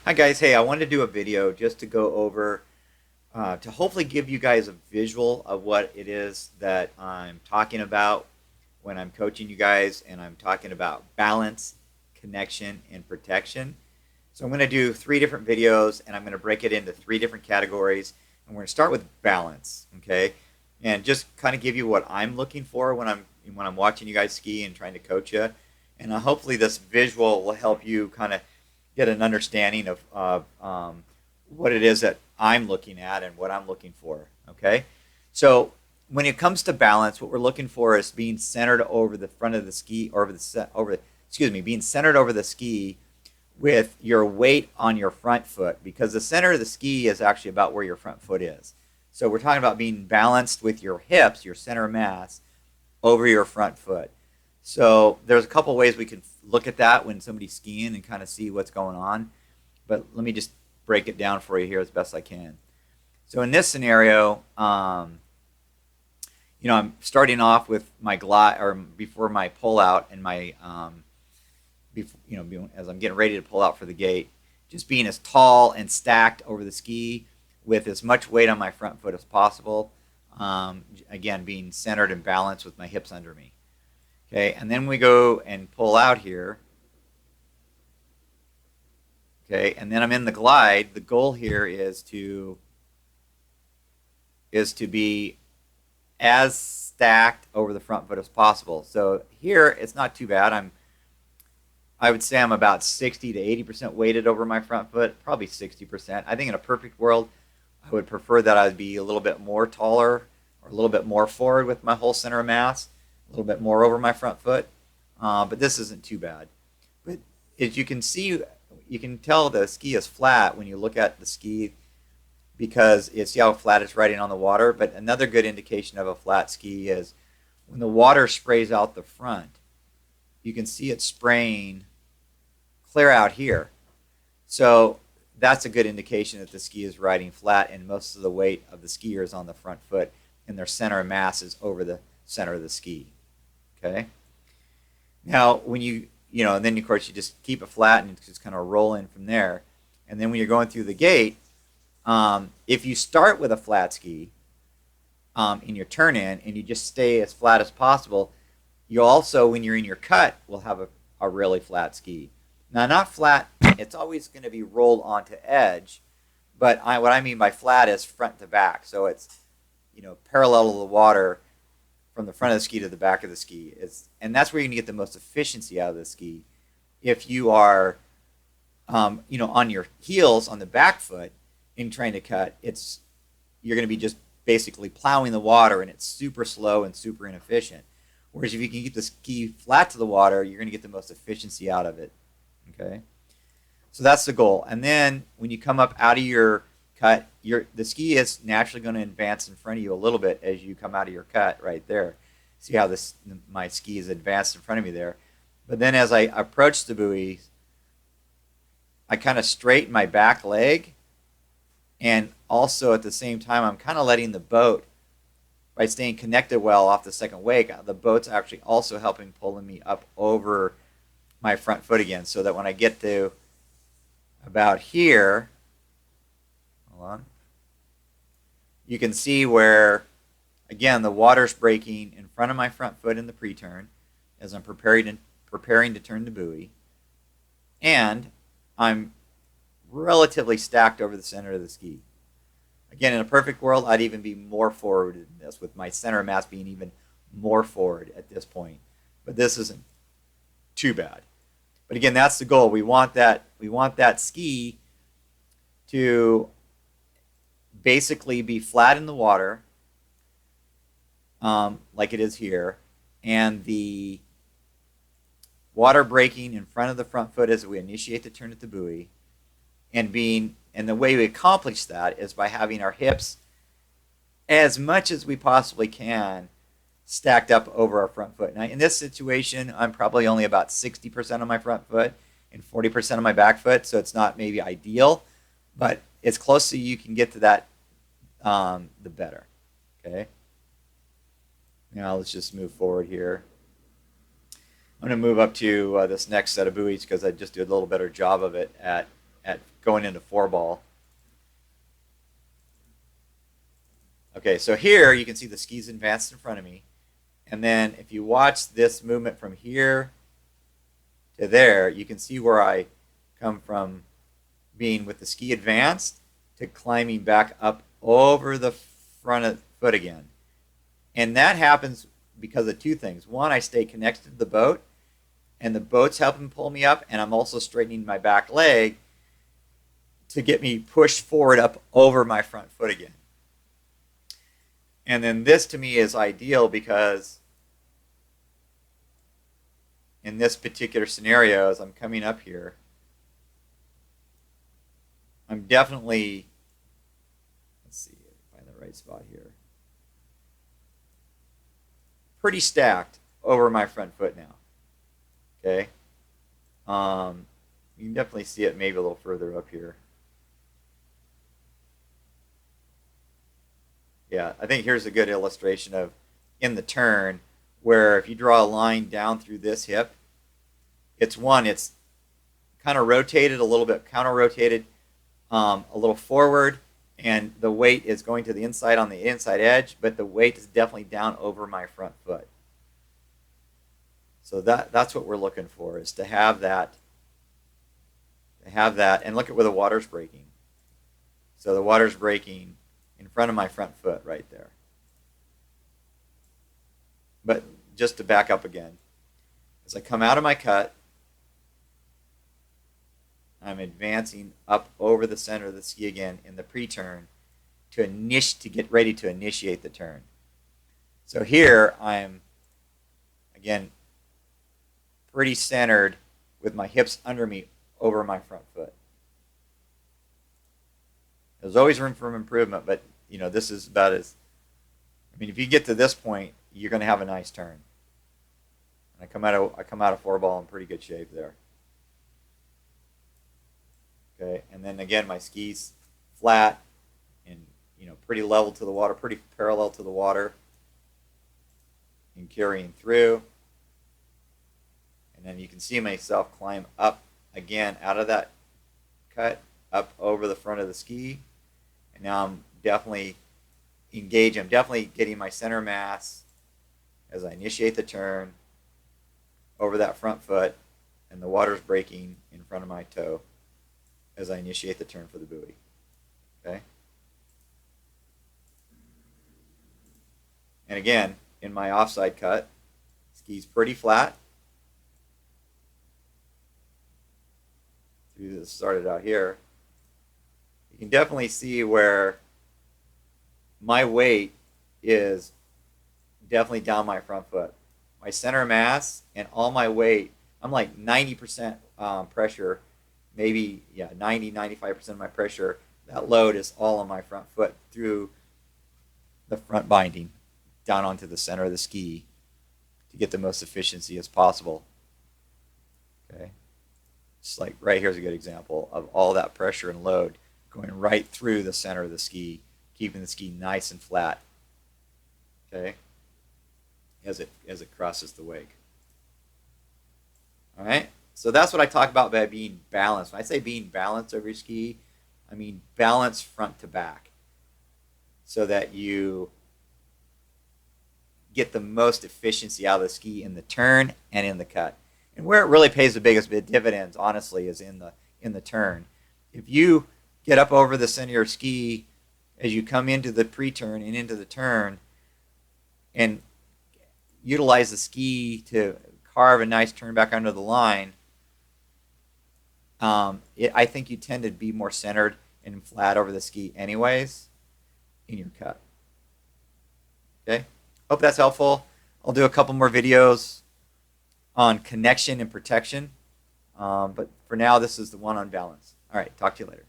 Hi guys, hey, I wanted to do a video just to go over, to hopefully give you guys a visual of what it is that I'm talking about when I'm coaching you guys and I'm talking about balance, connection, and protection. So I'm going to do three different videos and I'm going to break it into three different categories. And we're going to start with balance, okay? And just kind of give you what I'm looking for when I'm watching you guys ski and trying to coach you. And hopefully this visual will help you kind of get an understanding of what it is that I'm looking at and what I'm looking for. Okay, so when it comes to balance, what we're looking for is being centered over the front of the ski, or being centered over the ski with your weight on your front foot, because the center of the ski is actually about where your front foot is. So we're talking about being balanced with your hips, your center mass, over your front foot. So there's a couple ways we can look at that when somebody's skiing and kind of see what's going on. But let me just break it down for you here as best I can. So in this scenario, I'm starting off with my glide, or before my pull out and my, as I'm getting ready to pull out for the gate, just being as tall and stacked over the ski with as much weight on my front foot as possible. Again, being centered and balanced with my hips under me. Okay, and then we go and pull out here. Okay, and then I'm in the glide. The goal here is to be as stacked over the front foot as possible. So here it's not too bad. I would say I'm about 60 to 80% weighted over my front foot, probably 60%. I think in a perfect world, I would prefer that I'd be a little bit more taller or a little bit more forward with my whole center of mass, a little bit more over my front foot. But this isn't too bad. But as you can see, you can tell the ski is flat when you look at the ski, because you see how flat it's riding on the water. But another good indication of a flat ski is when the water sprays out the front, you can see it spraying clear out here. So that's a good indication that the ski is riding flat, and most of the weight of the skier is on the front foot and their center of mass is over the center of the ski. Okay. Now, when and then of course you just keep it flat and just kind of roll in from there. And then when you're going through the gate, if you start with a flat ski in your turn in and you just stay as flat as possible, you also, when you're in your cut, will have a really flat ski. Now, not flat, it's always going to be rolled onto edge, but what I mean by flat is front to back. So it's, parallel to the water from the front of the ski to the back of the ski. And that's where you can get the most efficiency out of the ski. If you are, on your heels on the back foot in trying to cut, you're going to be just basically plowing the water, and it's super slow and super inefficient. Whereas if you can keep the ski flat to the water, you're going to get the most efficiency out of it. Okay, so that's the goal. And then when you come up out of your cut, the ski is naturally going to advance in front of you a little bit as you come out of your cut right there. See how my ski is advanced in front of me there. But then as I approach the buoy, I kind of straighten my back leg, and also at the same time I'm kind of letting the boat, by staying connected well off the second wake, the boat's actually also helping pulling me up over my front foot again, so that when I get to about here, hold on, you can see where, again, the water's breaking in front of my front foot in the pre-turn as I'm preparing to turn the buoy, and I'm relatively stacked over the center of the ski. Again, in a perfect world, I'd even be more forward in this, with my center of mass being even more forward at this point. But this isn't too bad. But again, that's the goal. We want that ski to basically be flat in the water, like it is here, and the water breaking in front of the front foot as we initiate the turn at the buoy, and the way we accomplish that is by having our hips, as much as we possibly can, stacked up over our front foot. Now, in this situation, I'm probably only about 60% of my front foot and 40% of my back foot, so it's not maybe ideal, but as close as you can get to that, the better. Okay. Now let's just move forward here. I'm going to move up to this next set of buoys because I just did a little better job of it at going into 4-ball. Okay, so here you can see the skis advanced in front of me. And then if you watch this movement from here to there, you can see where I come from being with the ski advanced to climbing back up over the front of the foot again. And that happens because of two things. One, I stay connected to the boat, and the boat's helping pull me up, and I'm also straightening my back leg to get me pushed forward up over my front foot again. And then this to me is ideal because in this particular scenario, as I'm coming up here, I'm definitely, let's see, find the right spot here, pretty stacked over my front foot now. Okay, you can definitely see it maybe a little further up here. Yeah, I think here's a good illustration of in the turn where if you draw a line down through this hip, it's kind of rotated a little bit, counter-rotated a little forward, and the weight is going to the inside on the inside edge, but the weight is definitely down over my front foot. So that's what we're looking for, is to have that, and look at where the water's breaking. So the water's breaking in front of my front foot right there. But just to back up again, as I come out of my cut, I'm advancing up over the center of the ski again in the pre-turn to get ready to initiate the turn. So here I'm, again, pretty centered with my hips under me over my front foot. There's always room for improvement, but you know, this is about as, I mean, if you get to this point, you're going to have a nice turn. And I come out of 4-ball in pretty good shape there. Okay, and then again, my skis flat and, you know, pretty level to the water, pretty parallel to the water, and carrying through. And then you can see myself climb up again out of that cut, up over the front of the ski. And now I'm definitely engaged. I'm definitely getting my center mass as I initiate the turn over that front foot, and the water's breaking in front of my toe as I initiate the turn for the buoy. Okay? And again, in my offside cut, ski's pretty flat. Started out here. You can definitely see where my weight is definitely down my front foot. My center mass and all my weight, I'm like 90% pressure, maybe, yeah, 90-95% of my pressure. That load is all on my front foot through the front binding down onto the center of the ski to get the most efficiency as possible. Okay, just like right here's a good example of all that pressure and load going right through the center of the ski, keeping the ski nice and flat. Okay, as it crosses the wake. All right, so that's what I talk about by being balanced. When I say being balanced over your ski, I mean balance front to back, so that you get the most efficiency out of the ski in the turn and in the cut. And where it really pays the biggest dividends, honestly, is in the turn. If you get up over the center of your ski as you come into the pre-turn and into the turn, and utilize the ski to carve a nice turn back under the line, I think you tend to be more centered and flat over the ski anyways in your cut. Okay, hope that's helpful. I'll do a couple more videos on connection and protection, but for now this is the one on balance. All right, talk to you later.